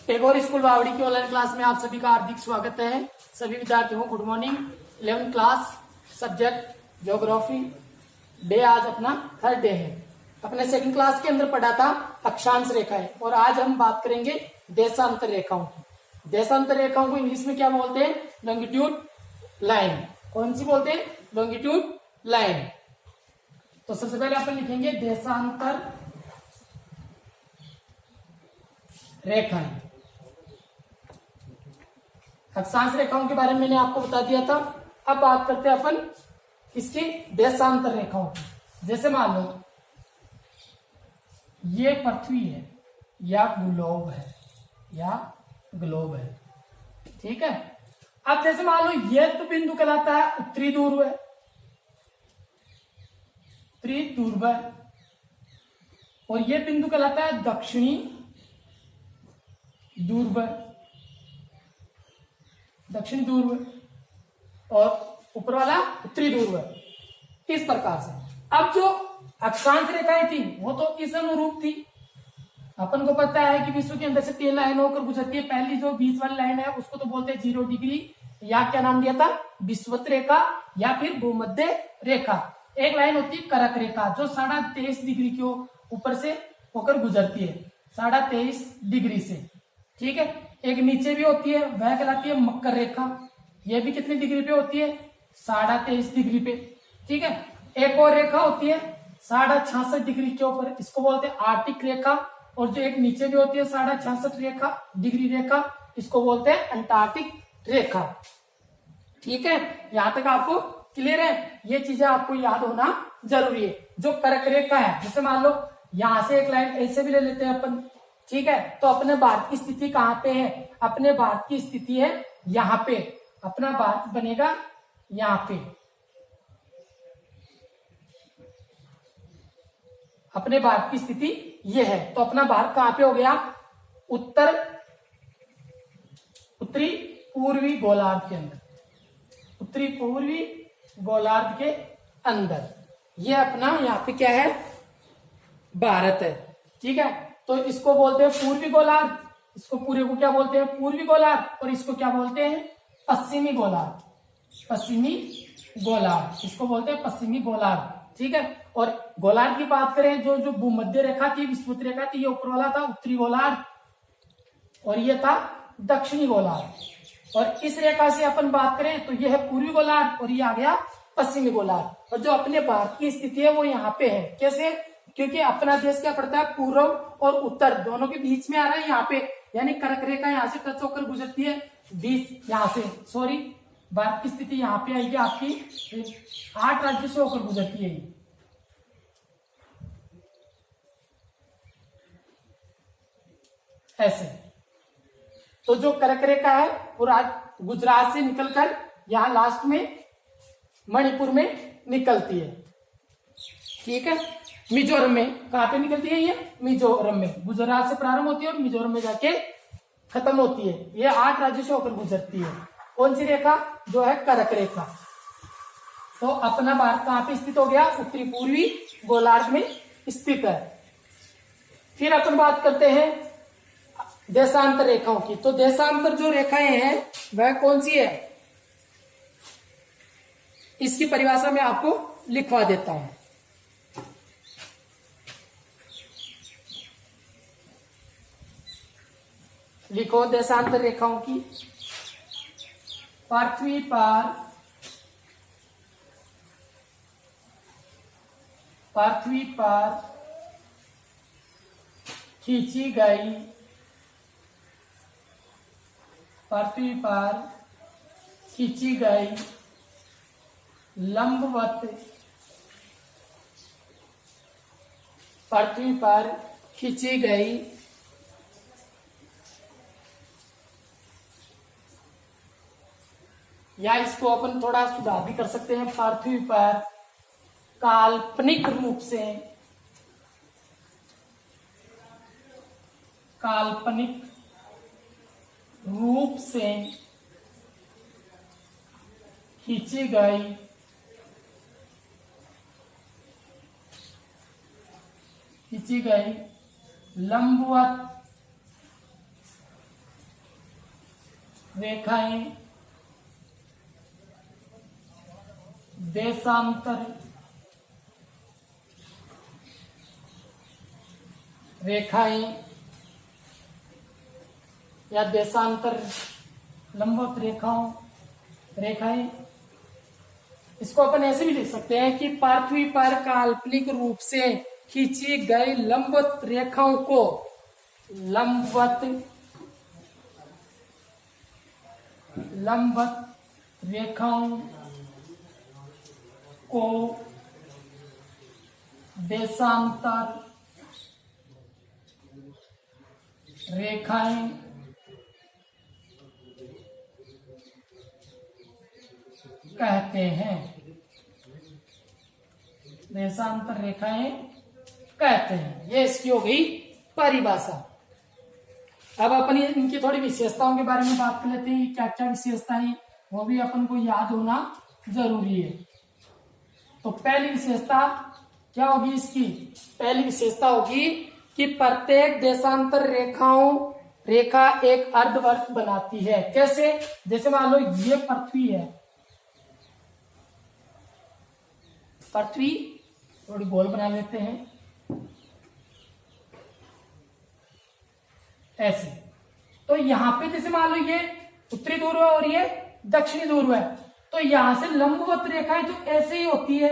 Tagore school बावड़ी की online class में आप सभी का हार्दिक स्वागत है। सभी विद्यार्थियों को good morning. 11th class subject geography day आज अपना थर्ड डे है। अपने सेकंड क्लास के अंदर पढ़ा था अक्षांश रेखाएं और आज हम बात करेंगे देशांतर रेखाओं की। देशांतर रेखाओं को इंग्लिश में क्या बोलते हैं? Longitude line. कौन सी बोलते हैं? Longitude line. तो सबसे पहले अपन लिखेंगे देशांतर रेखाएं। अक्षांश रेखाओं के बारे में मैंने आपको बता दिया था। अब बात करते हैं अपन इसकी देशांतर रेखाओं की। जैसे मान लो ये पृथ्वी है या ग्लोब है, ठीक है। अब जैसे मान लो ये तो बिंदु कहलाता है उत्तरी ध्रुव और ये बिंदु कहलाता है दक्षिणी ध्रुव और ऊपर वाला उत्तरी ध्रुव। इस प्रकार से अब जो अक्षांश रेखाएं थी वो तो इस अनुरूप थी। अपन को पता है कि विश्व के अंदर से 3 लाइन होकर गुजरती है। पहली जो बीच वाली लाइन है उसको तो बोलते हैं 0 डिग्री, या क्या नाम दिया था? विषुवत रेखा या फिर भूमध्य रेखा। एक लाइन होती है करक रेखा जो 23.5 डिग्री के ऊपर से होकर गुजरती है, 23.5 डिग्री से, ठीक है। एक नीचे भी होती है, वह कहलाती है मकर रेखा। यह भी कितनी डिग्री पे होती है? 23.5 डिग्री पे, ठीक है। एक और रेखा होती है 66.5 डिग्री के ऊपर, इसको बोलते हैं आर्टिक रेखा। और जो एक नीचे भी होती है 66.5 डिग्री रेखा, इसको बोलते हैं अंटार्कटिक रेखा, ठीक है। यहां तक आपको क्लियर है? ये चीजें आपको याद होना जरूरी है। जो कर्क रेखा है, जैसे मान लो यहां से एक लाइन ऐसे भी ले लेते हैं अपन, ठीक है। तो अपने भारत की स्थिति कहां पे है? अपने भारत की स्थिति है यहां पे। अपना भारत बनेगा यहां पे। अपने भारत की स्थिति ये है। तो अपना भारत कहां पे हो गया? उत्तरी पूर्वी गोलार्ध के अंदर। उत्तरी पूर्वी गोलार्ध के अंदर ये अपना यहाँ पे क्या है? भारत है, ठीक है। तो इसको बोलते हैं पूर्वी गोलार्ध। इसको पूरे को क्या बोलते हैं? पूर्वी गोलार्ध। और इसको क्या बोलते हैं? पश्चिमी गोलार्ध। इसको बोलते हैं पश्चिमी गोलार्ध, ठीक है। और गोलार्ध की बात करें, जो भूमध्य रेखा थी, विषुवत रेखा थी, ये ऊपर वाला था उत्तरी गोलार्ध और ये था दक्षिणी गोलार्ध। और इस रेखा से अपन बात करें तो ये है पूर्वी गोलार्ध और ये आ गया पश्चिमी गोलार्ध। और जो अपने भारत की स्थिति है वो यहाँ पे है। कैसे? क्योंकि अपना देश क्या पड़ता है? पूर्व और उत्तर दोनों के बीच में आ रहा है यहाँ पे, यानी कर्क रेखा यहाँ से टच होकर गुजरती है बीच, यहाँ से सॉरी भारत की स्थिति यहाँ पे आएगी आपकी 8 राज्यों से होकर गुजरती है ऐसे। तो जो कर्क रेखा है पूरा गुजरात से निकलकर यहाँ लास्ट में मणिपुर में निकलती है, ठीक है। मिजोरम में कहां पे निकलती है? ये मिजोरम में। गुजरात से प्रारंभ होती है और मिजोरम में जाके खत्म होती है। ये 8 राज्यों से होकर गुजरती है। कौन सी रेखा? जो है कर्क रेखा। तो अपना भारत कहां पे स्थित हो गया? उत्तरी पूर्वी गोलार्ध में स्थित है। फिर अपन बात करते हैं देशांतर रेखाओं की। तो देशांतर जो रेखाएं हैं वह कौन सी है? इसकी परिभाषा मैं आपको लिखवा देता हूं। लिखो देशांतर रेखाओं की। पृथ्वी पर खींची गई, पृथ्वी पर खींची गई लंबवत, पृथ्वी पर खींची गई या इसको अपन थोड़ा सुधार भी कर सकते हैं। पृथ्वी पर काल्पनिक रूप से खींची गई लंबवत रेखाएं देशांतर रेखाएं या देशांतर लंबवत रेखाएं, इसको अपन ऐसे भी लिख सकते हैं कि पृथ्वी पर काल्पनिक रूप से खींची गई लंबवत रेखाओं को लंबवत रेखाओं को देशांतर रेखाएं कहते हैं। देशांतर रेखाएं कहते हैं, ये इसकी हो गई परिभाषा। अब अपन इनकी थोड़ी विशेषताओं के बारे में बात कर लेते हैं, क्या क्या विशेषताएं वो भी अपन को याद होना जरूरी है। तो पहली विशेषता क्या होगी इसकी? पहली विशेषता होगी कि प्रत्येक देशांतर रेखा एक अर्धवृत्त बनाती है। कैसे? जैसे मान लो ये पृथ्वी है, पृथ्वी थोड़ी गोल बना लेते हैं ऐसे। तो यहां पे जैसे मान लो ये उत्तरी ध्रुव है और ये दक्षिणी ध्रुव है, तो यहां से लंबवत रेखाएं तो ऐसे ही होती है,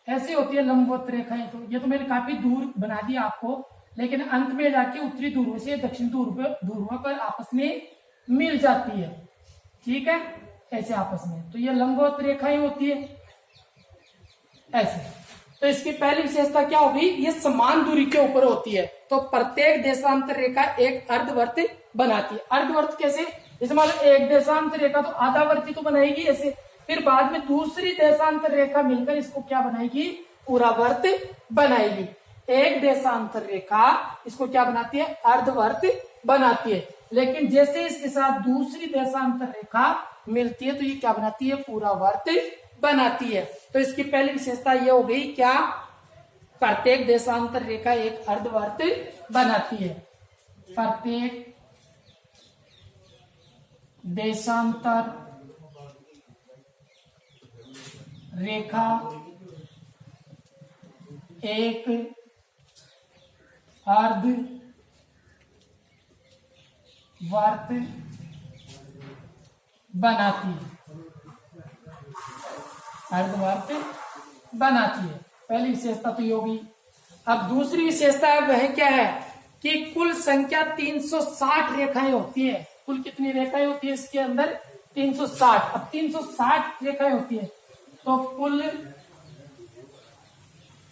ऐसे होती है लंबवत रेखाएं। तो ये तो मैंने काफी दूर बना दिया आपको, लेकिन अंत में जाके उत्तरी ध्रुव से दक्षिण ध्रुव पर आपस में मिल जाती है। ठीक है, ऐसे आपस में, तो ये लंबवत रेखाएं होती है ऐसे। तो इसकी पहली विशेषता क्या होगी? ये समान दूरी के ऊपर होती है। तो प्रत्येक देशांतर रेखा एक अर्धवृत्त बनाती है। अर्धवृत्त कैसे? जैसे मान लो एक देशांतर रेखा तो आधावर्ती तो बनाएगी ऐसे, फिर बाद में दूसरी देशांतर रेखा मिलकर इसको क्या बनाएगी? पूरा वर्त बनाएगी। एक देशांतर रेखा इसको क्या बनाती है? अर्धवर्त बनाती है। लेकिन जैसे इसके साथ दूसरी देशांतर रेखा मिलती है तो ये क्या बनाती है? पूरा वर्त बनाती है। तो इसकी पहली विशेषता ये हो गई क्या? प्रत्येक देशांतर रेखा एक अर्धवर्त बनाती है। प्रत्येक देशांतर रेखा एक अर्धवर्त बनाती है, अर्धवर्त बनाती है। पहली विशेषता तो ये होगी। अब दूसरी विशेषता वह क्या है कि कुल संख्या 360 रेखाएं होती है। कुल कितनी रेखाएं होती है इसके अंदर? 360। अब 360 रेखाएं होती है तो कुल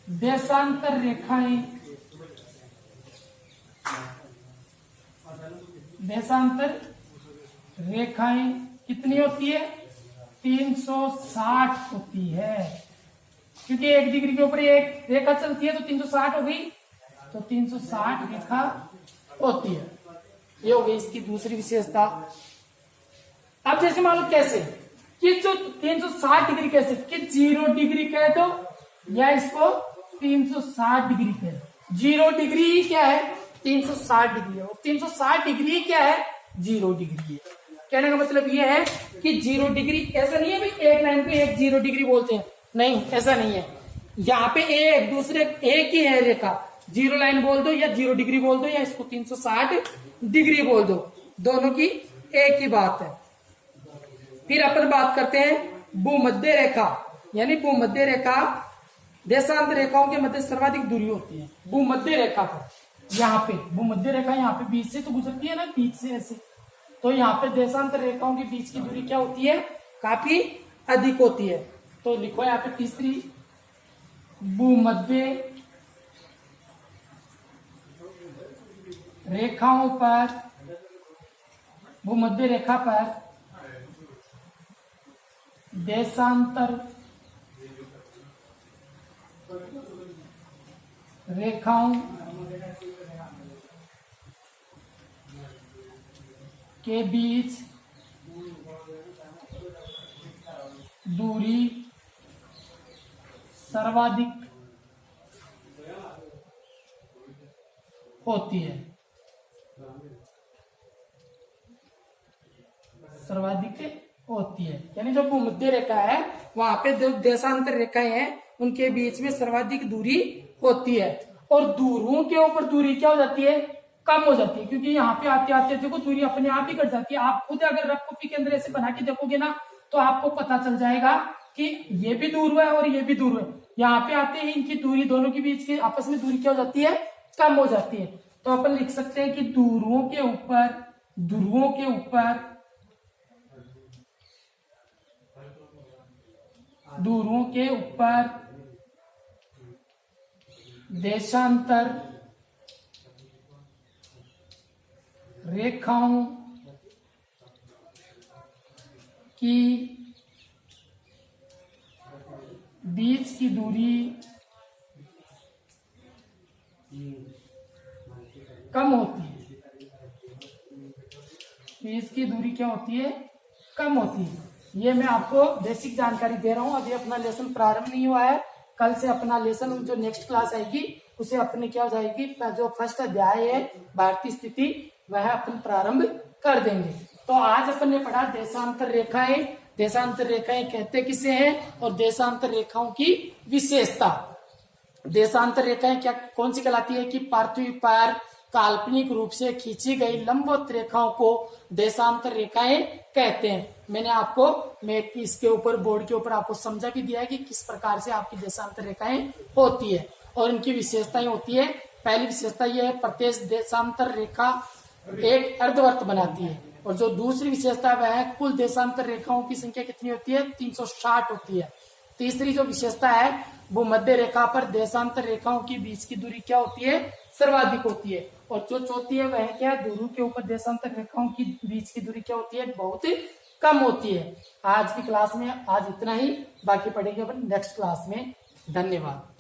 देशांतर रेखाएं कितनी होती है? 360 होती है, क्योंकि 1 डिग्री के ऊपर एक रेखा चलती है तो 360 हो गई, तो 360 रेखा होती है। ये हो गई इसकी दूसरी विशेषता। अब जैसे मान लो कैसे कि जो 360 डिग्री कैसे कि 0 डिग्री कह दो या इसको 360 डिग्री कह दो। 0 डिग्री क्या है? 360 डिग्री है। 360 डिग्री क्या है? 0 डिग्री है। कहने का मतलब ये है कि 0 डिग्री ऐसा नहीं है भाई एक लाइन पे एक 0 डिग्री बोलते हैं, नहीं ऐसा नहीं है। यहाँ पे एक दूसरे एक ही है रेखा, 0 लाइन बोल दो या 0 डिग्री बोल दो या इसको 360 डिग्री बोल दो, दोनों की एक ही बात है। फिर अपन बात करते हैं भूमध्य रेखा, यानी भूमध्य रेखा देशांतर रेखाओं के मध्य सर्वाधिक दूरी होती है। भूमध्य रेखा पर यहाँ पे भूमध्य रेखा यहाँ पे बीच से तो गुजरती है ना, बीच से ऐसे, तो यहाँ पे देशांतर रेखाओं के बीच की दूरी क्या होती है? काफी अधिक होती है। तो लिखो यहाँ पे तीसरी, भूमध्य रेखाओं पर, भूमध्य रेखा पर देशांतर रेखाओं के बीच दूरी सर्वाधिक होती है। सर्वाधिक होती है। यानी जो भूमध्य रेखा है वहां पे जो देशांतर रेखाएं हैं उनके बीच में सर्वाधिक दूरी होती है। और दूरों के ऊपर दूरी क्या हो जाती है, कम हो जाती है, क्योंकि यहाँ पे आते आते देखो दूरी अपने आप ही घट जाती है। आप खुद अगर रफ कॉपी के अंदर ऐसे बना के देखोगे ना तो आपको पता चल जाएगा कि ये भी दूर है और ये भी दूर है। यहाँ पे आते ही इनकी दूरी दोनों के बीच की आपस में दूरी क्या हो जाती है, कम हो जाती है। तो अपन लिख सकते हैं कि ध्रुवों के ऊपर देशांतर रेखाओं की बीच की दूरी कम होती है। बीच की दूरी क्या होती है, कम होती है। ये मैं आपको बेसिक जानकारी दे रहा हूं। अभी अपना लेसन प्रारंभ नहीं हुआ है। कल से अपना लेसन जो नेक्स्ट क्लास आएगी उसे अपने क्या हो जाएगी, जो फर्स्ट अध्याय है भारतीय स्थिति वह अपन प्रारंभ कर देंगे। तो आज अपन ने पढ़ा देशांतर रेखाएं। देशांतर रेखाएं कहते किसे हैं और देशांतर रेखाओं की विशेषता। देशांतर रेखाएं क्या कौन सी कहलाती है कि पृथ्वी पर काल्पनिक रूप से खींची गई लंबवत रेखाओं को देशांतर रेखाएं कहते हैं। मैंने आपको मैप की इसके ऊपर बोर्ड के ऊपर आपको समझा भी दिया है कि किस प्रकार से आपकी देशांतर रेखाएं होती है और इनकी विशेषताएं होती है। पहली विशेषता यह है प्रत्येक देशांतर रेखा एक अर्धवृत्त बनाती है। और जो दूसरी विशेषता वह है कुल देशांतर रेखाओं की संख्या कितनी होती है, 360 होती है। तीसरी जो विशेषता है भूमध्य रेखा पर देशांतर रेखाओं के बीच की दूरी क्या होती है, सर्वाधिक होती है। और जो चौथी है वह क्या है, ध्रुव के ऊपर देशांतर रेखाओं की बीच की दूरी क्या होती है, बहुत कम होती है। आज की क्लास में आज इतना ही, बाकी पढ़ेंगे अपन नेक्स्ट क्लास में। धन्यवाद।